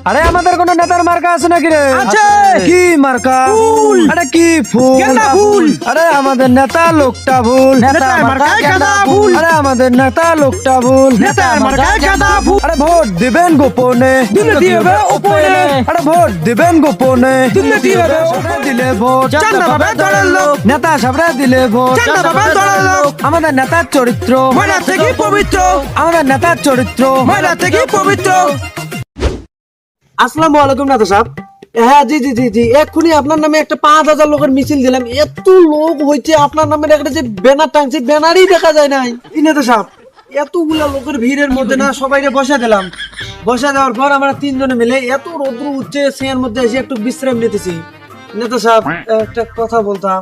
আরে আমাদের কোন নেতার মার্কা আছে নাকি রে? আছে। কি মার্কা? ফুল। আরে কি ফুল? গেন্দা ফুল। আরে আমাদের নেতা লোকটা ভুল। নেতার মার্কায় গাঁদা ফুল। আরে আমাদের নেতা লোকটা ভুল। নেতার মার্কায় গাঁদা ফুল। আরে ভোট দিবেন গোপনে, দুর্নীতি হবে উপরে। আরে ভোট দিবেন গোপনে, দুর্নীতি হবে সাবরা দিলে ভোট, চান্দা পাবে দলের লোক। নেতা সাবরা দিলে ভোট, চান্দা পাবে দলের লোক। আমাদের নেতার চরিত্র ময়লা থেকে পবিত্র, আমাদের নেতার চরিত্র ময়লা থেকে পবিত্র। আসসালামু আলাইকুম নেতা সাহেব। হ্যাঁ জি জি জি জি, এক্ষুনি আপনার নামে একটা 5,000 লোকের মিছিল দিলাম। এত লোক হয়েছে, আপনার নামের একটা যে ব্যানার টাংছে, ব্যানারই দেখা যায় নাই। এই নেতা সাহেব, এতগুলা লোকের ভিড়ের মধ্যে না সবাইকে বসা দিলাম। বসা দেওয়ার পর আমরা 3 জনে মিলে এত রৌদ্র উঠছে, সের মধ্যে এসে একটু বিশ্রাম নিতেছি। নেতা সাহেব, একটা কথা বলতাম।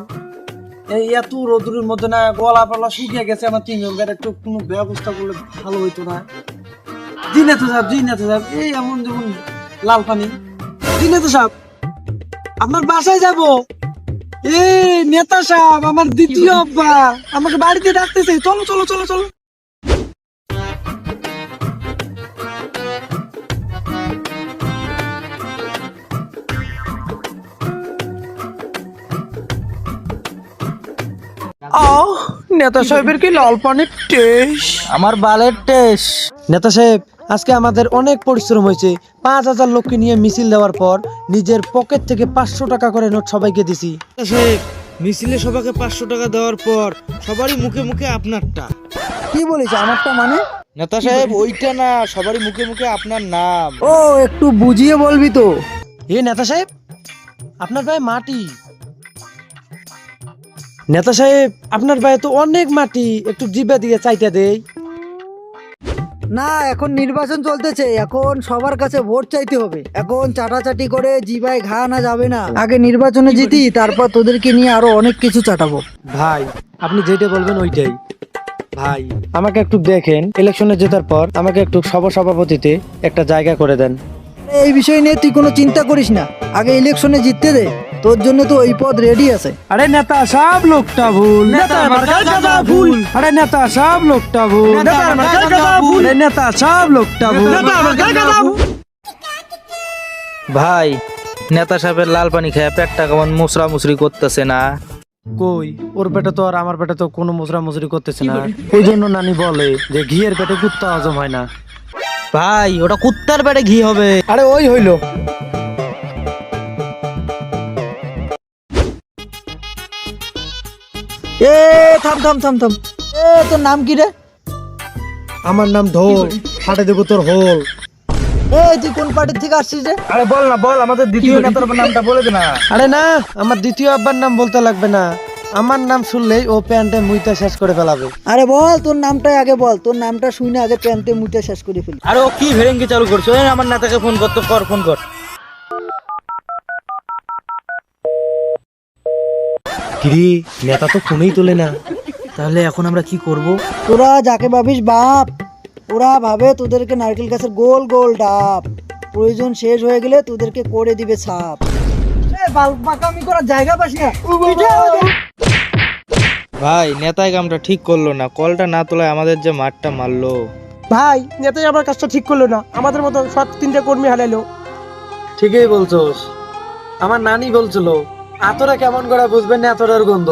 এই এত রৌদ্রের মধ্যে না গলা পালা শুকিয়ে গেছে আমার 3 জনের, একটু কোনো ব্যবস্থা করলে ভালো হইতো না? জি নেতা সাহেব, জি নেতা সাহেব, এই এমন যেমন লাল পানি। জি নেতা সাহেব, আপনার বাসায় যাব। এ নেতা সাহেব, আমার দ্বিতীয় আব্বা আমাকে বাড়িতে ডাকতেছে, চলো চলো চলো চলো। নেতা সাহেবের কি লাল পানির টেস্ট, আমার বালের টেস্ট। নেতা সাহেব, আজকে আমাদের অনেক পরিশ্রম হয়েছে। 5,000 লোককে নিয়ে মিছিল দেওয়ার পর নিজের পকেট থেকে 500 টাকা করে নোট সবাইকে দিছি। মিছিলে সবাইকে 500 টাকা দেওয়ার পর সবারই মুখে মুখে আপনারটা। কি বলিস আমারটা মানে? নেতা সাহেব, ওইটা না, সবারই মুখে মুখে আপনার নাম। ও একটু বুঝিয়ে বলবি তো। এ নেতা সাহেব, আপনার ভাই মাটি। নেতা সাহেব, আপনার ভাই তো অনেক মাটি, একটু জিভে দিয়ে চাইটা দেই। না, এখন নির্বাচন চলতেছে, এখন সবার কাছে ভোট চাইতে হবে। এখন চাটাচাটি করে জিবায় ঘা না যাবে না। আগে নির্বাচনে জিতি, তারপর তোদেরকে নিয়ে আরো অনেক কিছু চাটাবো। ভাই, আপনি যেটা বলবেন ওইটাই। ভাই, আমাকে একটু দেখেন, ইলেকশনে জেতার পর আমাকে একটু সভাপতিতে একটা জায়গা করে দেন। এই বিষয় নিয়ে তুই কোনো চিন্তা করিস না, আগে ইলেকশনে জিততে দে, তোর জন্য তো ওই পদ রেডি আছে। আরে নেতা সাহেব লোকটা ভুল, নেতার মার্কায় গাঁদা ফুল। আরে নেতা সাহেব লোকটা ভুল, নেতার মার্কায় গাঁদা ফুল। আরে নেতা সাহেব লোকটা ভুল। নেতার মার্কায় গাঁদা ফুল। ভাই, নেতা সাহেবের লাল পানি খেয়ে পেটটা কেমন মুসরা মুসরি করতেছে না? কই, ওর পেটে তো আর আমার পেটে তো কোনো মুসরি করতেছে না। ওই জন্য নানি বলে যে ঘিয়ের পেটে কুত্তা হজম হয় না। ভাই, ওটা কুত্তার পেটে ঘি হবে। আরে ওই হইলো। এ থাম থাম থাম থাম, এ তোর নাম কি রে? আমার নাম ঢোল, ফাটে দেবো তোর হোল। এই তুই কোন পার্টির থেকে আসছিস রে? আরে বল না, বল, আমাদের দ্বিতীয় নেতার নামটা বলে দে না। আরে না, আমার দ্বিতীয় আব্বার নাম বলতে লাগবে না, আমার নাম শুনলেই ও প্যান্টে মুইতা শেষ করে ফেলাবে। আরে বল তোর নামটাই আগে বল, তোর নামটা শুনে আগে প্যান্টে মুটে শেষ করে ফেলি। আরে ও কি ভেরেঙ্গি চালু করছো? এই আমার নেতাকে ফোন করতে কর, ফোন কর। কিরে, নেতা তো ফোনেই তোলে না, তাহলে এখন আমরা কি করব? তোরা যাকে ভাবিস বাপ, ওরা ভাবে তোদেরকে নারকেল গাছের গোল গোল ডাব, প্রয়োজন শেষ হয়ে গেলে তোদেরকে করে দিবে ছাপ। বালপাকামি করার জায়গা পাস না। ভাই, নেতাই কামটা ঠিক করলো না, কলটা না তোলায় আমাদের যে মাঠটা মারলো। ভাই, নেতাই আমার কাজটা ঠিক করলো না, আমাদের মতো সব 3টে কর্মী হারাইলো। ঠিকই বলছোস, আমার নানি বলছিল আতরে কেমন করে বুঝবেন না আতরের গন্ধ।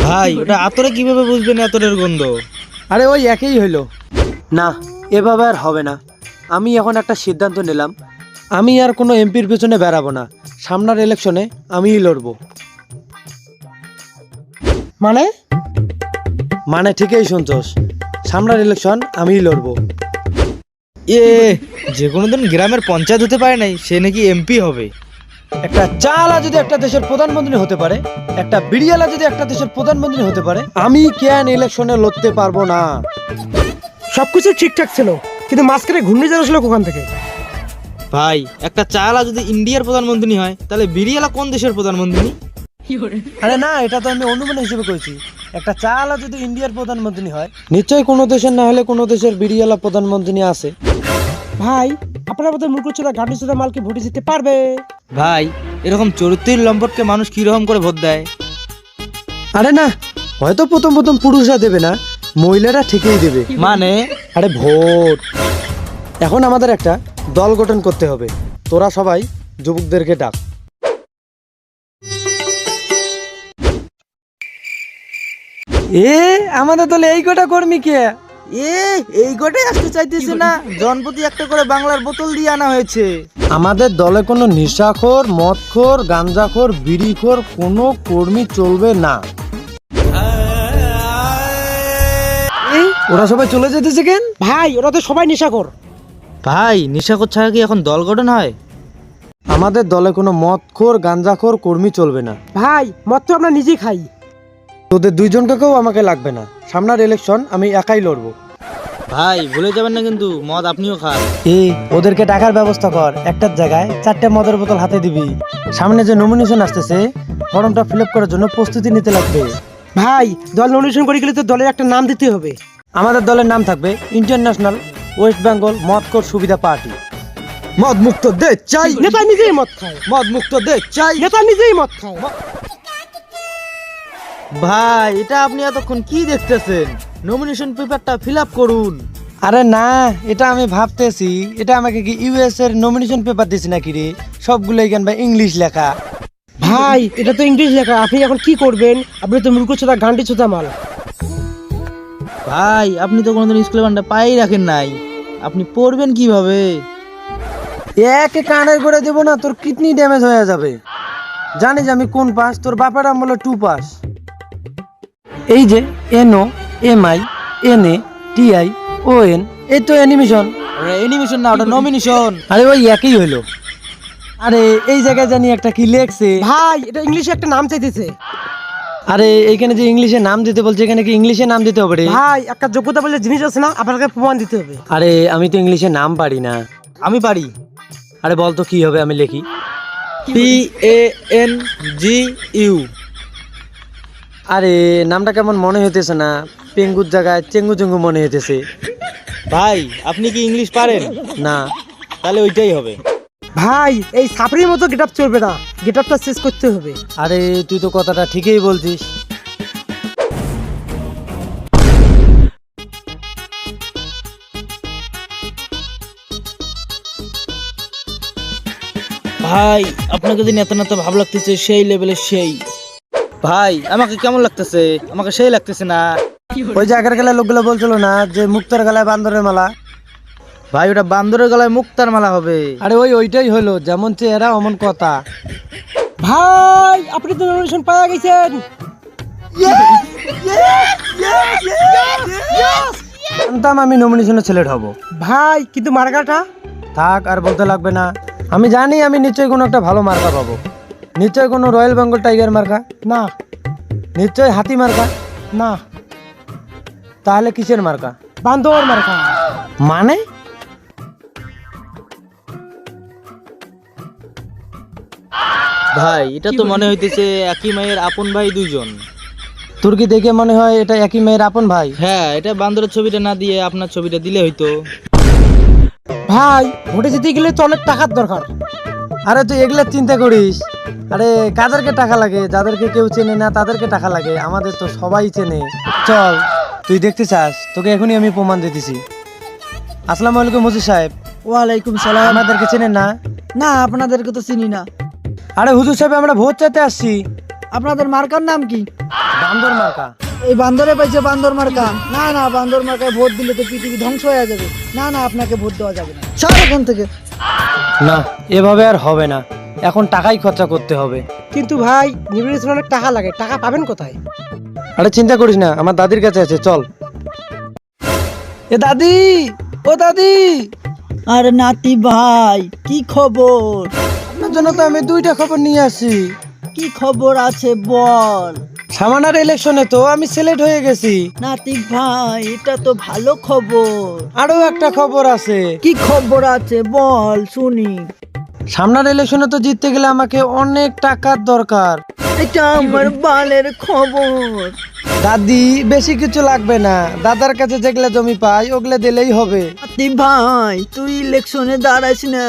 ভাই, ওটা আতরে কিভাবে বুঝবেন আতরের গন্ধ? আরে ওই একই হইলো। না, এভাবে আর হবে না। আমি এখন একটা সিদ্ধান্ত নিলাম, আমি আর কোনো এমপির পেছনে বেড়াবো না, সামনের ইলেকশনে আমিই লড়বো। মানে? মানে ঠিকই শুনছস, সামনের ইলেকশন আমিই লড়বো। এ, যে কোনো দিন গ্রামের পঞ্চায়েত হতে পারে নাই, সে নাকি এমপি হবে। একটা চালা যদি একটা দেশের প্রধানমন্ত্রী হতে পারে, একটা বিড়িয়ালা যদি একটা দেশের প্রধানমন্ত্রী হতে পারে, আমি কেন ইলেকশনে লড়তে পারবো না? সবকিছু ঠিকঠাক ছিল, কিন্তু মাঝখানে ঘূর্ণিঝড় আসলো কোখান থেকে? ভাই, একটা চালা যদি ইন্ডিয়ার প্রধানমন্ত্রী হয়, তাহলে বিড়িয়ালা কোন দেশের প্রধানমন্ত্রী? আরে না, এটা তো আমি অনুমান হিসেবে কইছি। একটা চালা যদি ইন্ডিয়ার প্রধানমন্ত্রী হয়, নিশ্চয়ই কোনো দেশের না হলে কোনো দেশের বিড়িয়ালা প্রধানমন্ত্রী আছে। ভাই, আপনার মতো মূর্খচোদা গান্ডিচোদা মালকে ভোটে জিততে পারবে? ভাই, এরকম চরিত্রের লম্পটকে মানুষ কিরকম করে ভোট দেয়? আরে না, হয়তো প্রথম প্রথম পুরুষরা দেবে না, মহিলারা ঠিকই দেবে। মানে? আরে ভোট। এখন আমাদের একটা দল গঠন করতে হবে, তোরা সবাই যুবকদেরকে ডাক। আমাদের দলে এই কটা কর্মী কে? এই গোটাই আসতে চাইতেছে না, জনপ্রতি একটা করে বাংলার বোতল দিয়ে আনা হয়েছে। আমাদের দলে কোনো নেশাখোর, মদখোর, গাঞ্জাখোর, বিড়িখোর কোনো কর্মী চলবে না। ওরা সবাই চলে যেতেছে কেন? ভাই ওরা তো সবাই নেশাখোর। ভাই নেশাখোর ছাড়া কি এখন দল গঠন হয়? আমাদের দলে কোনো মদখোর, গাঞ্জাখোর কর্মী চলবে না। ভাই মদ তো আমরা নিজেই খাই। তোদের দুইজনকেও আমাকে লাগবে না, সামনের ইলেকশন আমি একাই লড়বো। ভাই ভুলে যাবেন না কিন্তু, মদ আপনিও খান। ওদেরকে টাকার ব্যবস্থা কর, একটার জায়গায় 4টে মদের বোতল হাতে দিবি। সামনে যে নমিনেশন আসতেছে, ফর্মটা ফিল আপ করার জন্য প্রস্তুতি নিতে লাগবে। ভাই দল নমিনেশন করে গেলে তো দলের একটা নাম দিতে হবে। আমাদের দলের নাম থাকবে ইন্টারন্যাশনাল ওয়েস্ট বেঙ্গল মদখোর সুবিধা পার্টি। মদ মুক্ত দে চাই, নেতা নিজেই মদ খায়। মদ মুক্ত দে চাই। নেতা নিজেই মদ খায়। ভাই এটা আপনি এতক্ষণ কি দেখতেছেন? নমিনেশন পেপারটা ফিল আপ করুন। আরে না, এটা আমি ভাবতেছি, এটা আমাকে কি ইউএস এর নমিনেশন পেপার দিছি নাকি রে? সবগুলো এখান ভাই ইংলিশ লেখা। ভাই এটা তো ইংলিশ লেখা, আপনি এখন কি করবেন? আপনি তো মূর্খ ছোটা গান্ডি ছোটা মাল। ভাই আপনি তো কোনোদিন স্কুলে বান্ডা পাই রাখেন নাই, আপনি পড়বেন কিভাবে? একে কানের করে দেবো না, তোর কিডনি ড্যামেজ হয়ে যাবে। জানিস আমি কোন পাস? তোর বাপের আমলে 2 পাস। এই যে NO MI NA TI ON, এই তো অ্যানিমেশন। অ্যানিমেশন না, ওটা নমিনেশন। আরে ওই একই হইলো। আরে এই জায়গায় জানি একটা কি লেখছে। ভাই এটা ইংলিশে একটা নাম চাইতেছে। আরে এইখানে যে ইংলিশে নাম দিতে বলছে, এখানে কি ইংলিশে নাম দিতে হবে রে? ভাই একটা যোগ্যতা বলে জিনিস আছে না, আপনাকে প্রমাণ দিতে হবে। আরে আমি তো ইংলিশে নাম পারি না। আমি পারি। আরে বল তো কি হবে, আমি লিখি। PANGU। আরে নামটা কেমন মনে হইতেছে না, পেঙ্গুর জায়গায় চেঙ্গু চেঙ্গু মনে হইতেছে। ভাই আপনি কি ইংলিশ পারেন? না। তাহলে ওইটাই হবে। ভাই এই সাপড়ির মতো গেটআপ চলবে না, গেটআপটা শেষ করতে হবে। আরে তুই তো কথাটা ঠিকই বলছিস। ভাই আপনাকে যে নেতা নেতা ভাব লাগতেছে, সেই লেভেলের সেই। ভাই আমাকে কেমন লাগতেছে? আমাকে সেই লাগতেছে না। ওই জায়গার গেলায় লোকগুলো বলছিল না যে মুক্তার গলায় বান্দরের মালা? ভাই ওটা বান্দরের গলায় মুক্তার মালা হবে। আরে ওইটাই হলো, যেমন চেহারা অমন কথা। ভাই আপনি তো নমিনেশন পাওয়া গেছেন। জানতাম আমি নমিনেশনে সিলেক্ট হব। ভাই কিন্তু মার্কাটা? থাক আর বলতে লাগবে না, আমি জানি আমি নিশ্চয়ই কোনো একটা ভালো মার্কা পাবো। নিশ্চয়ই কোনো রয়্যাল বেঙ্গল টাইগার মার্কা? না। নিশ্চয়ই হাতি মার্কা? না। তাহলে কিসের মার্কা? বান্দর মার্কা। মানে? ভাই এটা তো মনে হইতেছে একই মায়ের আপন ভাই দুইজন। তোর কি দেখে মনে হয় এটা একই মেয়ের আপন ভাই? হ্যাঁ, এটা বান্দরের ছবিটা না দিয়ে আপনার ছবিটা দিলে হইতো। ভাই ভোটে যেতে গেলে তো অনেক টাকার দরকার। আরে তুই এগুলা চিন্তা করিস? আরে কাদেরকে টাকা লাগে? যাদেরকে কেউ চেনে না তাদেরকে টাকা লাগে, আমাদের তো সবাই চেনে। চল তুই দেখতে চাস, তোকে এখনই আমি প্রমাণ দিতেছি। আসসালামু আলাইকুম হুজুর সাহেব। ওয়ালাইকুম সালাম। আমাদেরকে চেনেন না? না আপনাদেরকে তো চিনি না। আরে হুজুর সাহেব আমরা ভোট চাইতে আসছি। আপনাদের মার্কার নাম কি? বান্দর মার্কা। এই বান্দরে পাইছে বান্দর মার্কা? না না, বান্দর মার্কায় ভোট দিলে তো পৃথিবী ধ্বংস হয়ে যাবে। না না, আপনাকে ভোট দেওয়া যাবে না, সর এখান থেকে। না, এভাবে আর হবে না, এখন টাকাই খরচা করতে হবে। কিন্তু ভাই নির্বাচনে অনেক টাকা লাগে, টাকা পাবেন কোথায়? আরে চিন্তা করিস না, আমার দাদির কাছে আছে, চল। এ দাদি, ও দাদি। আরে নাতি ভাই, কি খবর? আপনার জন্য তো আমি 2টা খবর নিয়ে আসি। কি খবর আছে বল। সামানার ইলেকশনে তো আমি সিলেক্ট হয়ে গেছি। নাতি ভাই, এটা তো ভালো খবর। আরো একটা খবর আছে। কি খবর আছে বল শুনি। সামনের ইলেকশনে তো জিততে গেলে আমাকে অনেক টাকার দরকার। এটা আমার বালের খবর। দাদি বেশি কিছু লাগবে না, দাদার কাছে যেগুলা জমি পাই ওগুলা দিলেই হবে। নাতি ভাই, তুই ইলেকশনে দাঁড়াইস না,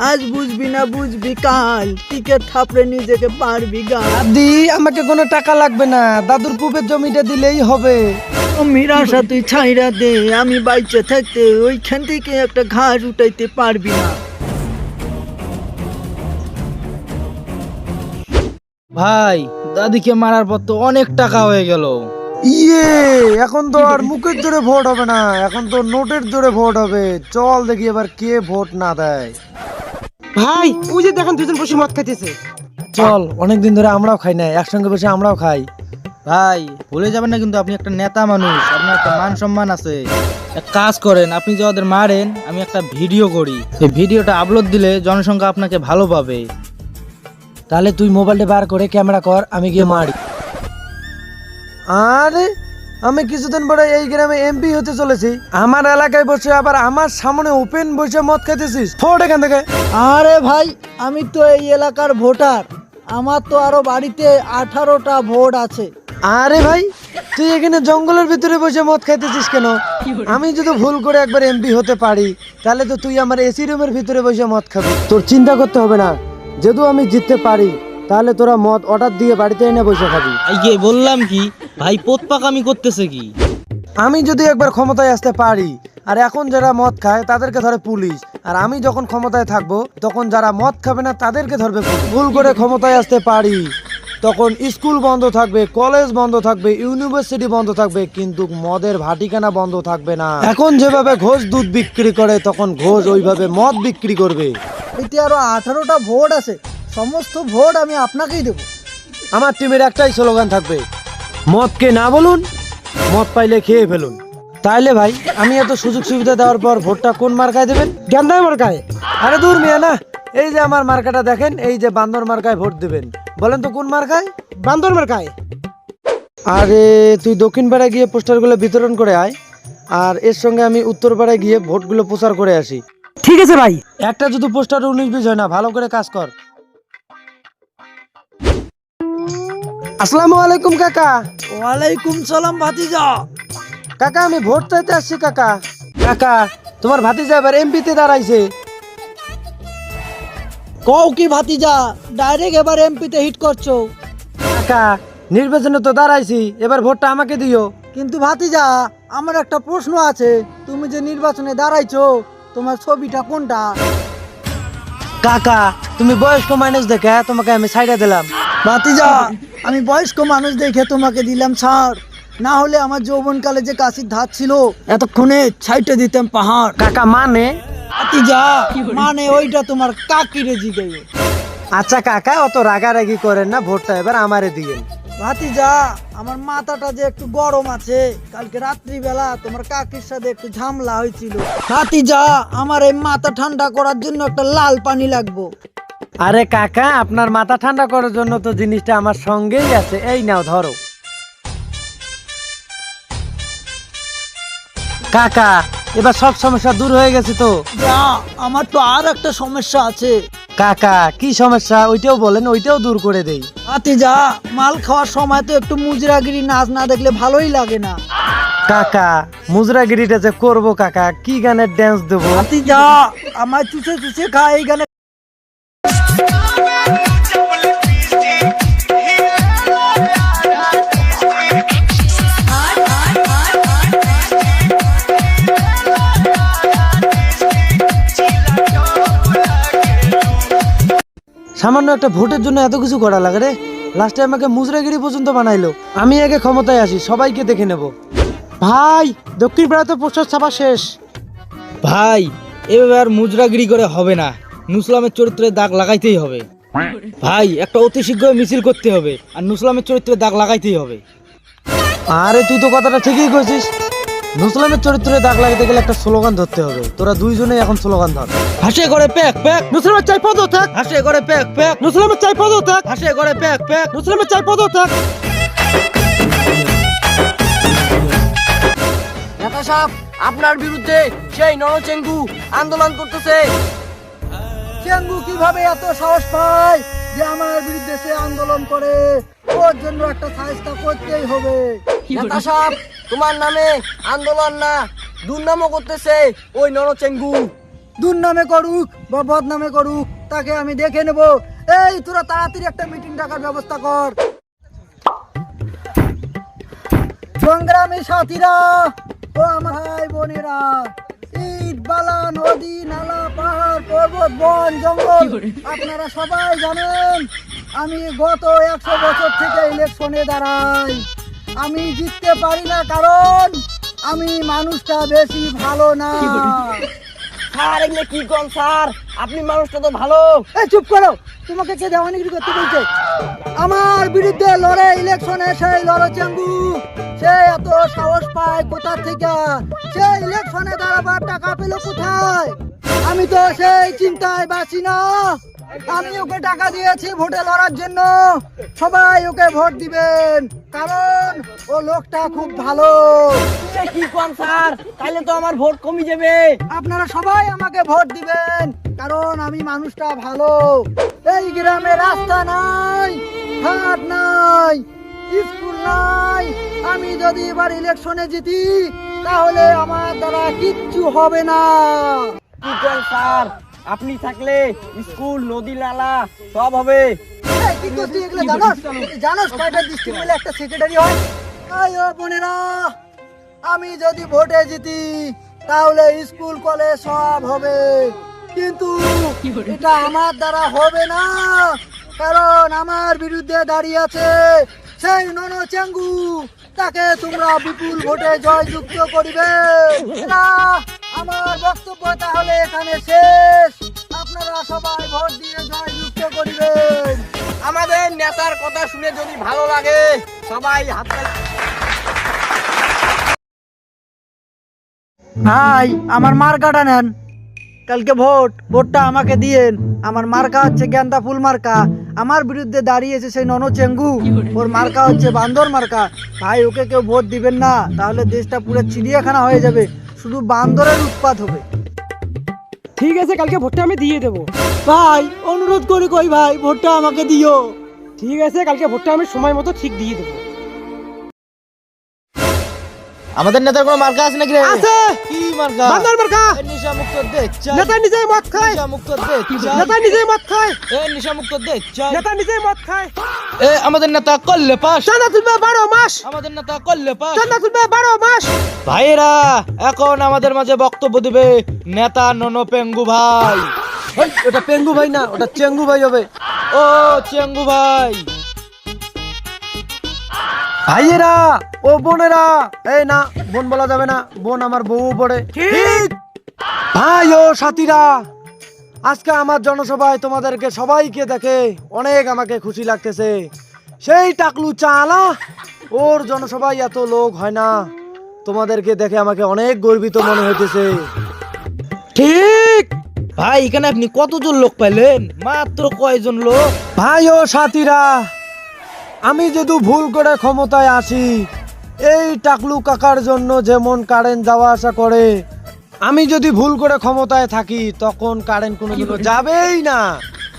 আজ বুঝবি না বুঝবি কাল, টিকিট থাপড়ে নিজেকে পারবি গা। দাদি আমাকে কোনো টাকা লাগবে না, দাদুর পুপের জমিটা দিলেই হবে। জমির আশা তুই ছাইরা দে, আমি বাইচে থাকতে ওইখান থেকে একটা ঘাস উঠাইতে পারবি না। ভাই দাদিকে মারার পর তো অনেক টাকা হয়ে গেল। ইয়ে, এখন তো আর মুখের জোরে ভোট হবে না, এখন তো নোটের জোরে ভোট হবে। চল দেখি এবার কে ভোট না দেয়। ভাই ওই যে দেখেন দুজন বসে মদ খাইতেছে। চল, অনেকদিন ধরে আমরাও খাই না, একসঙ্গে বসে আমরাও খাই। ভাই ভুলে যাবেন না কিন্তু আপনি একটা নেতা মানুষ, আপনার একটা মান সম্মান আছে। এক কাজ করেন, আপনি যে ওদের মারেন আমি একটা ভিডিও করি, এই ভিডিওটা আপলোড দিলে জনসংখ্যা আপনাকে ভালো পাবে। তাহলে তুই মোবাইলটা বার করে ক্যামেরা কর, আমি গিয়ে মারি। আরে আমি কিছুদিন পরে এই গ্রামে এমপি হতে চলেছি, আমার এলাকায় বসে আবার আমার সামনে ওপেন বসে মদ খাইতেছিস? ফোট এখান থেকে। আরে ভাই, আমি তো এই এলাকার ভোটার, আমার তো আরো বাড়িতে 18টা ভোট আছে। আরে ভাই, তুই এখানে জঙ্গলের ভিতরে বসে মদ খাইতেছিস কেন? আমি যদি ভুল করে একবার এমপি হতে পারি, তাহলে তো তুই আমার এসি রুমের ভিতরে বসে মদ খাবি। তোর চিন্তা করতে হবে না, যদি আমি জিততে পারি তাহলে তোরা মদ অর্ডার দিয়ে বাড়িতে এনে বসে খাবি। এই যে বললাম কি ভাই, পোতপাকামি করতেছে কি? আমি যদি একবার ক্ষমতায় আসতে পারি, আর এখন যারা মদ খায় তাদেরকে ধরে পুলিশ, আর আমি যখন ক্ষমতায় থাকবো তখন যারা মদ খাবে না তাদেরকে ধরবে পুলিশ। ভুল করে ক্ষমতায় আসতে পারি, তখন স্কুল বন্ধ থাকবে, কলেজ বন্ধ থাকবে, ইউনিভার্সিটি বন্ধ থাকবে, কিন্তু মদের ভাটিখানা বন্ধ থাকবে না। এখন যেভাবে ঘোষ দুধ বিক্রি করে, তখন ঘোষ ওইভাবে মদ বিক্রি করবে। এতে আরো 18টা ভোট আছে, সমস্ত ভোট আমি আপনাকেই দেবো। আমার টিমের একটাই স্লোগান থাকবে, মদকে না বলুন, মদ পাইলে খেয়ে ফেলুন। তাইলে ভাই, আমি এত সুযোগ সুবিধা দেওয়ার পর ভোটটা কোন মার্কায় দেবেন? গেন্দাই মার্কায়। আরে দূর মিয়া না, এই যে আমার মার্কাটা দেখেন, এই যে বান্দর মার্কায় ভোট দেবেন। বলেন তো কোন মার্কায়? বান্দর মার্কায়। আরে তুই দক্ষিণ পাড়ায় গিয়ে পোস্টারগুলো বিতরণ করে আয়, আর এর সঙ্গে আমি উত্তর পাড়ায় গিয়ে ভোটগুলো প্রচার করে আসি। ঠিক আছে ভাই। একটা যদি পোস্টার 19-20 হয় না, ভালো করে কাজ কর। আসসালামু আলাইকুম কাকা। ওয়ালাইকুম সালাম ভাতিজা। কাকা আমি ভোট চাইতে আসছি কাকা। কাকা, তোমার ভাতিজা এবার এমপিতে দাঁড়াইছে। কও কি ভাতিজা, ডাইরেক্ট এবার এমপিতে হিট করছো? কাকা, নির্বাচনে তো দাঁড়াইছি, এবার ভোটটা আমাকে দিও। কিন্তু ভাতিজা, আমার একটা প্রশ্ন আছে, তুমি যে নির্বাচনে দাঁড়াইছো, তোমার ছবিটা কোনটা? কাকা, তুমি বয়স্ক মানুষ দেখে তোমাকে আমি সাইডে দিলাম। ভাতিজা, আমি বয়স্ক মানুষ দেখে তোমাকে দিলাম ছাড়, না হলে আমার যৌবনকালে যে কাশির ধাত ছিল এতক্ষণে ছাইটে দিতাম পাহাড়। কাকা মানে? ভাতিজা, মানে ওইটা তোমার কাকিরে জিগাইও। আচ্ছা কাকা, অত রাগারাগি করেন না, ভোটটা এবার আমারে দিয়েন। ভাতিজা, আমার মাথাটা যে একটু গরম আছে, কালকে রাত্রিবেলা তোমার কাকির সাথে একটু ঝামেলা হয়েছিল। ভাতিজা, আমার এই মাথা ঠান্ডা করার জন্য একটা লাল পানি লাগবো। আরে কাকা, আপনার মাথা ঠান্ডা করার জন্য তো জিনিসটা আমার সঙ্গেই আছে, এই নাও ধরো। কাকা, এবার সব সমস্যা দূর হয়ে গেছে তো? যা, আমার তো আর একটা সমস্যা আছে। কাকা, কি সমস্যা ওইটাও বলেন, ওইটাও দূর করে দেই। ভাতিজা, মাল খাওয়ার সময় তো একটু মুজরাগিরি নাচ না দেখলে ভালোই লাগে না। কাকা, মুজরাগিরিটা যে করবো কাকা, কি গানের ড্যান্স দেবো? ভাতিজা, আমার চুষে চুষে খা এই গানে। সামান্য একটা ভোটের জন্য এত কিছু করা লাগে রে। লাস্টে আমাকে মুজরাগিরি পর্যন্ত বানাইলো। আমি আগে ক্ষমতায় আসি, সবাইকে দেখে নেব। ভাই, দক্ষিণ পাড়াতে পোস্টার ছাপা শেষ। ভাই এভাবে আর মুজরাগিরি করে হবে না, নুসলামের চরিত্রে দাগ লাগাইতেই হবে। ভাই একটা অতি শীঘ্র মিছিল করতে হবে, আর নুসলামের চরিত্রে দাগ লাগাইতেই হবে। আরে তুই তো কথাটা ঠিকই কইছিস, নুসলামের চরিত্রে দাগ লাগাতে গেলে একটা স্লোগান ধরতে হবে। তোরা দুইজনেই এখন স্লোগান ধর। হাসে করে প্যাক প্যাক, নুসলামের চাই পদ থাক। হাসে করে প্যাক প্যাক, নুসলামের চাই পদ থাক। হাসে করে প্যাক প্যাক। নুসলামের চাই পদ থাক। নেতা সাহেব, আপনার বিরুদ্ধে সেই নরচেঙ্গু আন্দোলন করতেছে। চেঙ্গু কিভাবে এত সাহস পায় যে আমার বিরুদ্ধে সে আন্দোলন করে? ওর জন্য একটা সাহায্য করতেই হবে। নেতা সাহেব, তোমার নামে আন্দোলন না, দুর্নামও করতেছে ওই নরচেঙ্গু। দুর্নামে করুক বা বদনামে করুক, তাকে আমি দেখে নেব। এই তোরা তাড়াতাড়ি একটা মিটিং ডাকার ব্যবস্থা কর। সংগ্রামী সাথীরা ও আমার ভাই বোনেরা, ইট বালা নদী নালা পাহাড় পর্বত বন জঙ্গল আপনারা সবাই জানেন আমি গত 100 বছর থেকে ইলেকশনে দাঁড়াই, আমি জিততে পারি না কারণ আমি মানুষটা বেশি ভালো না। স্যার এগুলো কি কোন স্যার? আপনি মানুষটা তো ভালো। এই চুপ করো, তোমাকে কে দেওয়ানিগিরি করতে বলছে? আমার বিরুদ্ধে লড়ে ইলেকশনে সেই লড়চেঙ্গু, সে এত সাহস পায় কোথা থেকে? সে ইলেকশনে দাঁড়াবার টাকা পেল কোথায়? আমি তো সেই চিন্তায় বাঁচি না। আমি ওকে টাকা দিয়েছি ভোটে লড়ার জন্য। সবাই ওকে ভোট দিবেন কারণ ও লোকটা খুব ভালো। এ কি কোন স্যার? তাহলে তো আমার ভোট কমে যাবে। আপনারা সবাই আমাকে ভোট দিবেন কারণ আমি মানুষটা ভালো। এই গ্রামে রাস্তা নাই, ঘাট নাই, স্কুল নাই। আমি যদি এবার ইলেকশনে জিতি তাহলে আমার দ্বারা কিচ্ছু হবে না। কি কোন স্যার? আপনি থাকলে স্কুল, নদী, নালা সব হবে। এই, কি করছিস এগুলো জানোস? জানোস কয়টা ডিস্ট্রিক্ট মিলে একটা সেক্রেটারি হয়? আয় বোনেরা, আমি যদি ভোটে জিতি তাহলে স্কুল কলেজ সব হবে, কিন্তু এটা আমার দ্বারা হবে না কারণ আমার বিরুদ্ধে দাঁড়িয়ে আছে সেই ননচেঙ্গু। তাকে তোমরা বিপুল ভোটে জয়যুক্ত করিবে না। আমার বক্তব্য তাহলে এখানে শেষ। আপনারা সবাই ভোট দিয়ে জয়যুক্ত করিবেন। আমাদের নেতার কথা শুনে যদি ভালো লাগে সবাই হাত ভাই, আমার মার্কাটা নেন। কালকে ভোটটা আমাকে দিয়েন। আমার মার্কা হচ্ছে গেন্দা ফুল মার্কা। আমার বিরুদ্ধে দাঁড়িয়েছে সেই ননচেঙ্গু, ওর মার্কা হচ্ছে বান্দর মার্কা। ভাই, ওকে কেউ ভোট দিবেন না, তাহলে দেশটা পুরো চিড়িয়াখানা হয়ে যাবে, শুধু বান্দরের উৎপাত হবে। ঠিক আছে, কালকে ভোটটা আমি দিয়ে দেবো। ভাই অনুরোধ করি কই ভাই, ভোটটা আমাকে দিও। ঠিক আছে, কালকে ভোটটা আমি সময় মতো ঠিক দিয়ে দেবো। আমাদের নেতার কোনো মার্কা আছে নাকি রে? আছে। কি মার্কা? বান্দর মার্কা। এ নেশা মুক্ত দে চাই। নেতা নিজেই মদ খায়। নেশা মুক্ত দে চাই। নেতা নিজেই মদ খায়। এ নেশা মুক্ত দে চাই। নেতা নিজেই মদ খায়। এ আমাদের নেতা করলে পাস। চাঁদা তুলবে 12 মাস। আমাদের নেতা করলে পাস। চাঁদা তুলবে 12 মাস। ভাইয়েরা, এখন আমাদের মাঝে বক্তব্য দিবে নেতা ননপেঙ্গু ভাই। ওটা পেঙ্গু ভাই না, ওটা চেঙ্গু ভাই হবে। ও চেঙ্গু ভাই। ভাইয়েরা ও বোনেরা, এই না বোন বলা যাবে না, বোন আমার বউ পড়ে। ঠিক। ভাই ও সাথীরা, আজকে আমার জনসভায় তোমাদেরকে সবাইকে দেখে অনেক আমাকে খুশি লাগতেছে। সেই টাকলু চালা, ওর জনসভায় এত লোক হয় না। তোমাদেরকে দেখে আমাকে অনেক গর্বিত মনে হইতেছে। ঠিক। ভাই, এখানে আপনি কতজন লোক পাইলেন? মাত্র কয়জন লোক? ভাই ও সাথীরা, আমি যদি ভুল করে ক্ষমতায় আসি, এই টাকলু কাকার জন্য যেমন কারেন্ট যাওয়া আসা করে, আমি যদি ভুল করে ক্ষমতায় থাকি তখন কারেন্ট কোনোদিনও যাবেই না।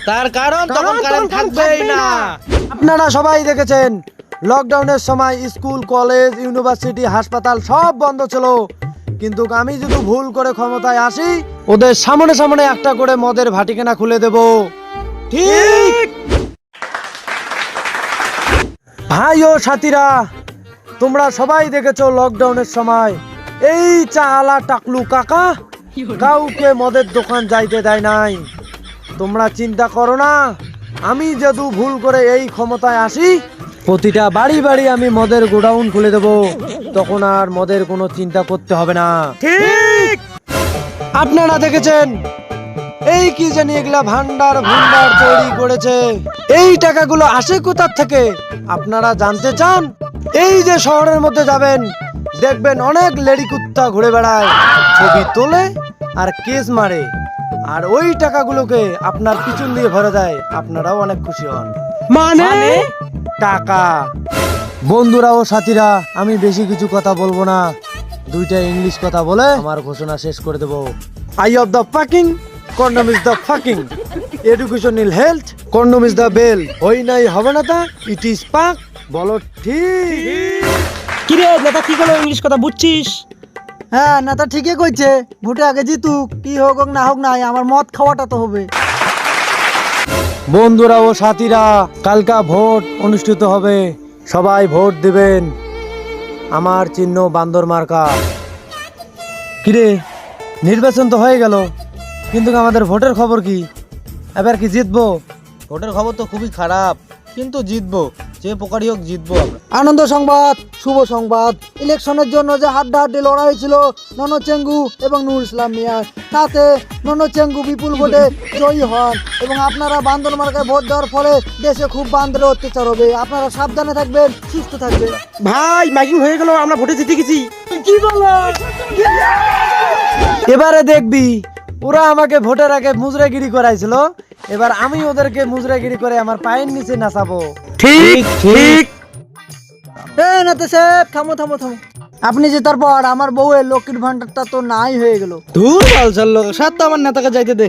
তার কারণ তখন কারেন্ট থাকবেই না। আপনারা সবাই দেখেছেন লকডাউনের সময় স্কুল, কলেজ, ইউনিভার্সিটি, হাসপাতাল সব বন্ধ ছিল, কিন্তু আমি যদি ভুল করে ক্ষমতায় আসি ওদের সামনে সামনে একটা করে মদের ভাটিখানা খুলে দেব। ঠিক। ভাই ও সাথীরা, তোমরা সবাই দেখেছো লকডাউনের সময় এই চালা টাকলু কাকা কাউকে মদের দোকান যাইতে দেয় নাই। তোমরা চিন্তা করো না, আমি যদি ভুল করে এই ক্ষমতায় আসি প্রতিটা বাড়ি বাড়ি আমি মদের গোডাউন খুলে দেব, তখন আর মদের কোনো চিন্তা করতে হবে না। ঠিক। আপনারা দেখেছেন এই কি জানি এগুলা ভান্ডার তৈরি করেছে, এই টাকাগুলো আসে কোথার থেকে আপনারা জানতে চান? এই যে শহরের মধ্যে যাবেন, দেখবেন অনেক লেডি কুত্তা ঘুরে বেড়ায়, ছবি তোলে আর কেস মারে, আর ওই টাকাগুলোকে আপনার পিছন দিয়ে ভরে দেয়, আপনারাও অনেক খুশি হন। মানে টাকা। বন্ধুরা ও সাথীরা, আমি বেশি কিছু কথা বলবো না, দুইটা ইংলিশ কথা বলে আমার ঘোষণা শেষ করে দেব। I of the fucking, condom is the fucking, education ill health, condom is the bell. হই নাই হবে না তা, ইট ইজ পাক। বলো ঠিক। কি রে নেতা, কি করলো? ইংলিশ কথা বুঝছিস? হ্যাঁ, নেতা ঠিকই কইছে। ভোটে আগে জিতুক, কি হোক হোক না হোক নাই, আমার মদ খাওয়াটা তো হবে। বন্ধুরা ও সাথীরা, কালকা ভোট অনুষ্ঠিত হবে, সবাই ভোট দিবেন। আমার চিহ্ন বান্দর মার্কা। কিরে, নির্বাচন তো হয়ে গেল, কিন্তু আমাদের ভোটের খবর কি? এবার কি জিতবো? ভোটের খবর তো খুবই খারাপ, কিন্তু জিতবো, যে প্রকারই হোক জিতবো আমরা। আনন্দ সংবাদ, শুভ সংবাদ, ইলেকশনের জন্য যে হাড্ডাহাড্ডি লড়াই হয়েছিল ননো চেঙ্গু এবং নূর ইসলাম মিয়ার, তাতে ননো চেঙ্গু বিপুল ভোটে জয়ী হন এবং আপনারা বান্দর মার্কায় ভোট দেওয়ার ফলে দেশে খুব বান্দরের অত্যাচার হবে। আপনারা সাবধানে থাকবেন, সুস্থ থাকবেন। ভাই মাইকিং হয়ে গেল, আমরা ভোটে জিতে গেছি। কি বলো? এবারে দেখবি ওরা আমাকে ভোটের আগে মুজরাগিরি করাইছিল, এবার আমি ওদেরকে মুজরাগিরি করে আমার পায়ের নিচে নাচাবো। ঠিক ঠিক। নেতা সাহেব, থামো থামো থামো। আপনি জেতার পর আমার বউয়ের লক্ষ্মীর ভান্ডারটা তো নাই হয়ে গেল। ধুর বাল চাল লোক, সাত আমার নেতাকে যাইতে দে।